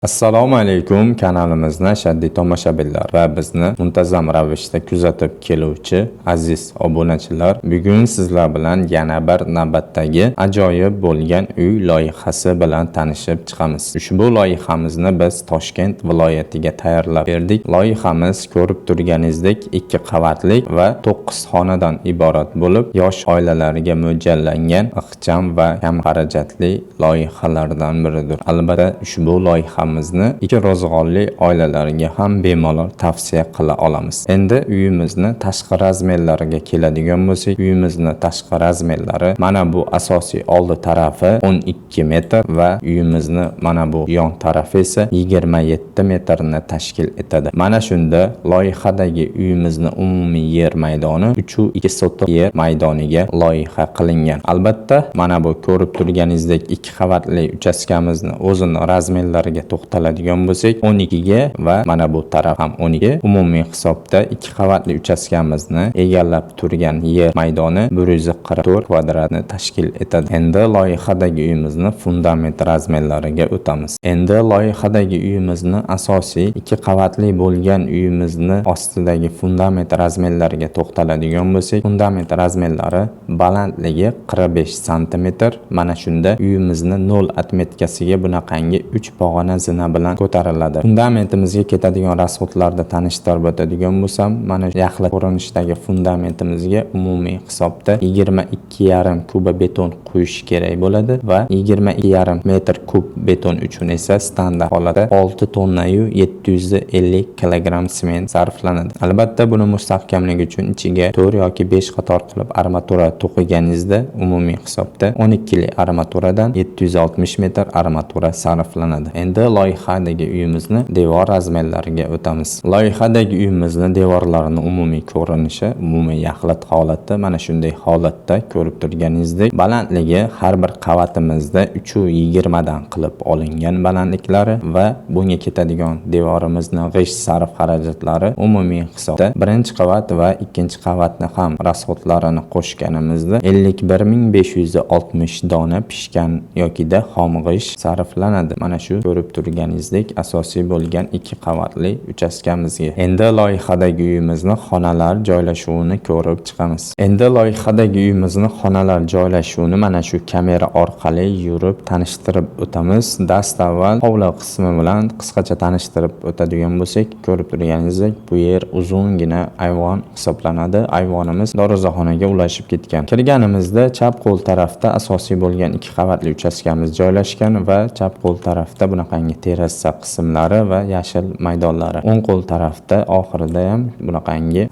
Assalomu alaykum, kanalimizni ashaddiy tomoshabinlar va bizni muntazam ravishda kuzatib keluvchi aziz obunachilar, bugun sizlar bilan yana bir navbatdagi ajoyib bo'lgan uy loyihasi bilan tanishib chiqamiz. Ushbu loyihamizni biz Toshkent viloyatiga tayyorlab berdik. Loyihamiz ko'rib turganingizdek 2 qavatli va 9 xonadan iborat bo'lib, yosh oilalarga mo'ljallangan ixcham va kam xarajatli loyihalardan biridir. Albatta, ushbu loyiha 2 ro'zg'orli oilalarga ham bemalol tavsiya qila olamiz. Endi uyimizni tashqi razmerlariga keladigan bo'lsak, uyimizni tashqi razmerlari mana bu asosiy oldi tarafi 12 metr va uyimizni mana bu yon tarafi esa 27 metrni tashkil etadi. Mana shunda loyihadagi uyimizni umumiy yer maydoni 3,2 yer maydoniga loyiha qilingan. Albatta, mana bu ko'rib turganingizdek 2 qavatli uchastkamizni o'zini razmerlariga to'xtaladigan bo'lsak 12 ga va mana bu taraf ham 12. Umumiy hisobda 2 qavatli uchastkamizni egallab turgan yer maydoni 144 kvadratni tashkil etadi. Endi loyihadagi uyimizni fundament razmerlariga o'tamiz. Endi loyihadagi uyimizni asosiy 2 qavatli bo'lgan uyimizni ostidagi fundament razmerlariga to'xtaladigan bo'lsak, fundament razmerlari balandligi 45 sm. Mana shunda uyimizni 0 atmetkasiga bunaqangi 3 pog'ona zina bilan ko'tariladi. Fundamentimizga ketadigan rasxodlarni tanishtirib o'tadigan bo'lsam, mana yaxlit ko'rinishdagi fundamentimizga umumiy hisobda 22,5 kuba beton quyish kerak bo'ladi va 22,5 metr kub beton uchun esa standart holatda 6 tonna 750 kilogramm sement sarflanadi. Albatta, buni mustahkamligi uchun ichiga 4 yoki 5 qator qilib armatura to'qiganingizda umumiy hisobda 12 li armaturadan 760 metr armatura sarflanadi. Endi loyihadagi uyimizni devor razmerlariga o'tamiz. Loyihadagi uyimizni devorlarini umumiy ko'rinishi, umumiy yaxlit holatda, mana shunday holatda ko'rib turganingizdek, balandligi har bir qavatimizda 3,20 dan qilib olingan balandliklari va bunga ketadigan devorimizning g'isht sarf xarajatlari umumiy hisobda birinchi qavat va ikkinchi qavatni ham rasxodlarini qo'shganimizda 51,560 dona pishgan yokida xom g'isht sarflanadi. Mana shu ko'rib turganingizdek asosiy bo'lgan 2 qavatli uchastkamizga. Endi loyihadagi uyimizni xonalar joylashuvini ko'rib chiqamiz. Endi loyihadagi uyimizni xonalar joylashuvini mana shu kamera orqali yurib tanishtirib o'tamiz. Dastavval hovli qismi bilan qisqacha tanishtirib o'tadigan bo'lsak, ko'rib turganingizdek bu yer uzungina ayvon hisoblanadi. Ayvonimiz dorozaxonaga ulashib ketgan. Kirganimizda chap qo'l tarafda asosiy bo'lgan 2 qavatli uchastkamiz joylashgan va chap qo'l tarafda bunaqangi terrasa qismlari va yashil maydonlari. O'ng qo'l tarafda oxirida ham bunaqangi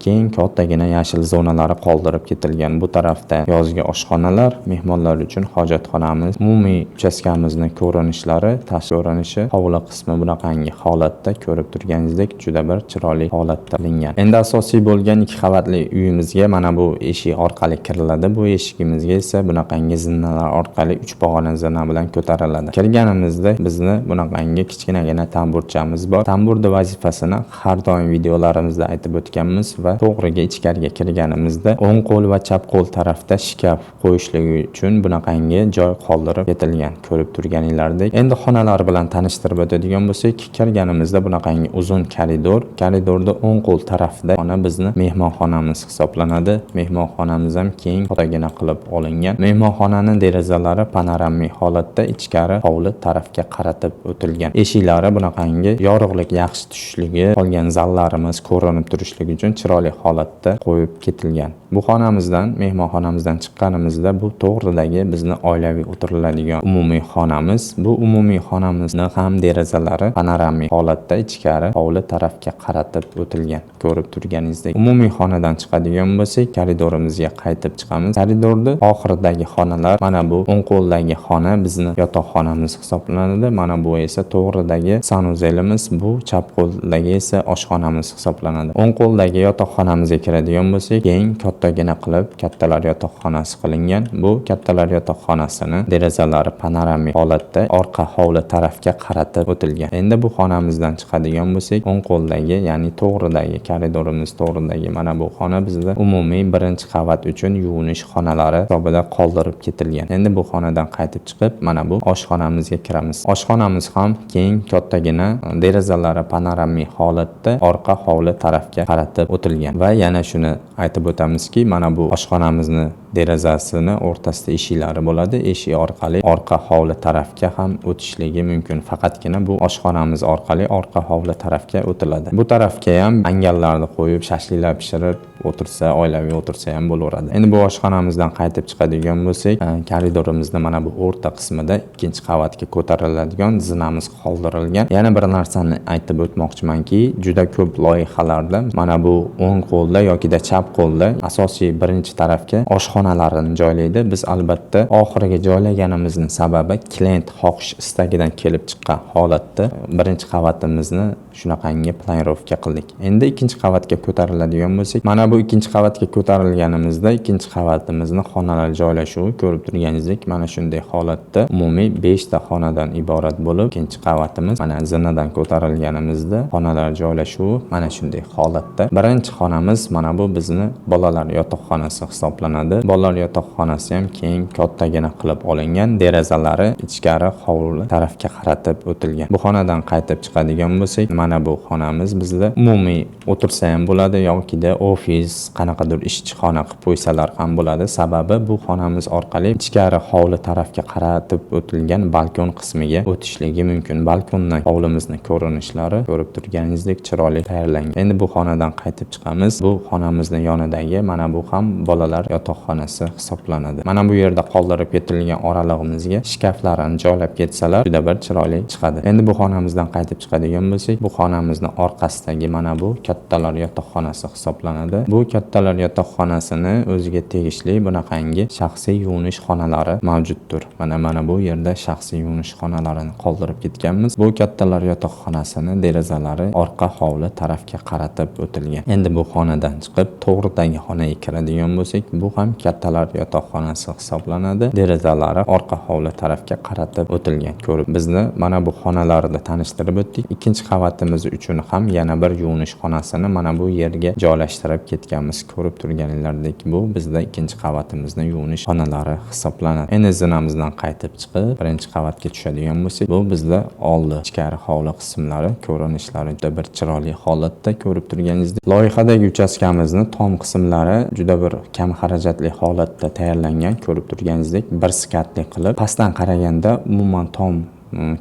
keng kattagina yashil zonalari qoldirib ketilgan. Bu tarafda yozgi oshxonalar, mehmonlar uchun hojatxonamiz. Umumiy uchastkamizning ko'rinishlari, tashqi ko'rinishi, hovli qismi bunaqangi holatda ko'rib turganingizdek juda bir chiroyli holatda qilingan. Endi asosiy bo'lgan 2 qavatli uyimizga mana bu eshik orqali kiriladi. Bu eshigimizga esa bunaqangi zinalar orqali 3 pog'ona zina bilan ko'tariladi. Kirganimizda bizni bunaqangi kichkinagina tamburchamiz bor. Tamburning vazifasini har doim videolarimizda aytib o'tganmiz va to'g'riga ichkariga kirganimizda o'ng qo'l va chap qo'l tarafda shkaf qo'yishligi uchun bunaqangi joy qoldirib ketilgan. Ko'rib turganinglardek. Endi xonalar bilan tanishtirib o'tadigan bo'lsak, kirganimizda bunaqangi uzun koridor, koridorda o'ng qo'l tarafda xona bizni mehmonxonamiz hisoblanadi. Mehmonxonamiz ham keng, kattagina qilib olingan. Mehmonxonaning derazalari panoramik holatda ichkari hovli tarafga qaratib o'tilgan. Eshiklari bunaqangi yorug'lik yaxshi tushishligi, qolgan zallarimiz ko'rinib turishligi uchun chiroyli holatda qo'yib ketilgan. Bu xonamizdan, mehmonxonamizdan chiqqanimizda bu to'g'ridagi bizni oilaviy o'tiriladigan umumiy xonamiz. Bu umumiy xonamizni ham derazalari panoramik holatda ichkari hovli tarafga qaratib o'tilgan. Ko'rib turganingizdek. Umumiy xonadan chiqadigan bo'lsak, koridorimizga qaytib chiqamiz. Koridorda oxiridagi xonalar, mana bu o'ng qo'ldagi xona bizni yotoqxonamiz hisoblanadi. Mana bu esa to'g'ridagi sanuzelimiz, bu chap qo'ldagi esa oshxonamiz hisoblanadi. O'ng qo'ldagi yotoqxonamizga kiradigan bo'lsak, keng kattagina qilib kattalar yotoqxonasi qilingan. Bu kattalar yotoqxonasini derazalari panoramik holatda orqa hovli tarafga qaratib o'tilgan. Endi bu xonamizdan chiqadigan bo'lsak, o'ng qo'ldagi, ya'ni to'g'ridagi koridorimiz to'g'ridagi mana bu xona bizda umumiy birinchi qavat uchun yuvinish xonalari hisobida qoldirib ketilgan. Endi bu xonadan qaytib chiqib, mana bu oshxonamizga kiramiz. Oshxonamiz xonamiz ham keng, kattagina, derazalari panoramik holatda orqa hovli tarafga qaratib o'tilgan. Va yana shuni aytib o'tamizki, mana bu oshxonamizni derazasini o'rtasida eshiklari bo'ladi. Eshik orqali orqa hovli tarafga ham o'tishligi mumkin. Faqatgina bu oshxonamiz orqali orqa hovli tarafga o'tiladi. Bu tarafga ham angallarni qo'yib, shashliklar pishirib o'tirsa, oilaviy o'tirsa ham bo'laveradi. Endi bu oshxonamizdan qaytib chiqadigan bo'lsak, koridorimizni mana bu o'rta qismida ikkinchi qavatga ko'tariladigan zinamiz qoldirilgan. Yana bir narsani aytib o'tmoqchimanki, juda ko'p loyihalarda mana bu o'ng qo'lda yokida chap qo'lda asosiy birinchi tarafga oshxonalarini joylaydi. Biz albatta oxiriga joylaganimizning sababi klient xohish istagidan kelib chiqqan holatda birinchi qavatimizni shunaqangi planirovka qildik. Endi ikkinchi qavatga ko'tariladigan bo'lsak, mana bu ikkinchi qavatga ko'tarilganimizda ikkinchi qavatimizni xonalar joylashuvi ko'rib turganingizdek mana shunday holatda umumiy 5 ta xonadan iborat bo'lib, ikkinchi qavatimiz mana zinadan ko'tarilganimizda xonalar joylashuvi mana shunday holatda. Birinchi xonamiz mana bu bizni bolalar yotoqxonasi hisoblanadi. Bolalar yotoqxonasi ham keng, kattagina qilib olingan, derazalari ichkari hovli tarafga qaratib o'tilgan. Bu xonadan qaytib chiqadigan bo'lsak, mana bu xonamiz bizda umumiy o'tirsa ham bo'ladi yokida ofis, qanaqadir ishchi xona qilib qo'ysalar ham bo'ladi. Sababi bu xonamiz orqali ichkari hovli tarafga qaratib o'tilgan balkon qismiga o'tishligi mumkin. Balkondan hovlimizni ko'rinishlari ko'rib turganingizdek chiroyli tayyorlangan. Endi bu xonadan qaytib chiqamiz. Bu xonamizning yonidagi mana bu ham bolalar yotoqxonasi hisoblanadi. Mana bu yerda qoldirib ketilgan oralig'imizga shkaflarni joylab ketsalar juda bir chiroyli chiqadi. Endi bu xonamizdan qaytib chiqadigan bo'lsak, bu xonamizning orqasidagi mana bu kattalar yotoqxonasi hisoblanadi. Bu kattalar yotoqxonasini o'ziga tegishli bunaqangi shaxsiy yuvinish xonalari mavjuddir. Mana bu yerda shaxsiy yuvinish xonalarini qoldirib ketganmiz. Bu kattalar yotoqxonasini derazalari orqa hovli tarafga qaratib o'tilgan. Endi bu xonadan chiqib to'g'ridagi xonaga kiradigan bo'lsak, bu ham kattalar yotoqxonasi hisoblanadi. Derazalari orqa hovli tarafga qaratib o'tilgan. Ko'rib bizni mana bu xonalarni tanishtirib o'tdik. Ikkinchi qavatimiz uchun ham yana bir yuvinish xonasini mana bu yerga joylashtirib ketganmiz. Ko'rib turganinglardek bu bizda ikkinchi qavatimizning yuvinish xonalari hisoblanadi. Endi zinamizdan qaytib chiqib birinchi qavatga tushadigan bo'lsak, bu bizda oldi ichkari hovli qismlari ko'rinishlari juda bir chiroyli holatda ko'rib turganingizdek. Loyihadagi uchastkamizni tom qismlari juda bir kam xarajatli holatda tayyorlangan. Ko'rib turganingizdek, bir skatli qilib pastdan qaraganda umuman tom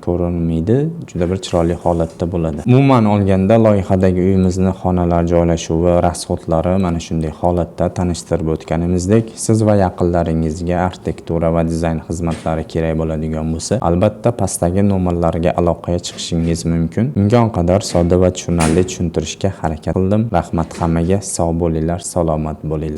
ko'rinmaydi, juda bir chiroyli holatda bo'ladi. Umuman olganda loyihadagi uyimizni xonalar joylashuvi, rasxodlari mana shunday holatda tanishtirib o'tganimizdek, siz va yaqinlaringizga arxitektura va dizayn xizmatlari kerak bo'ladigan bo'lsa, albatta pastdagi nomerlarga aloqaga chiqishingiz mumkin. Imkon qadar sodda va tushunarli tushuntirishga harakat qildim. Rahmat hammaga, sog' bo'linglar, salomat bo'linglar.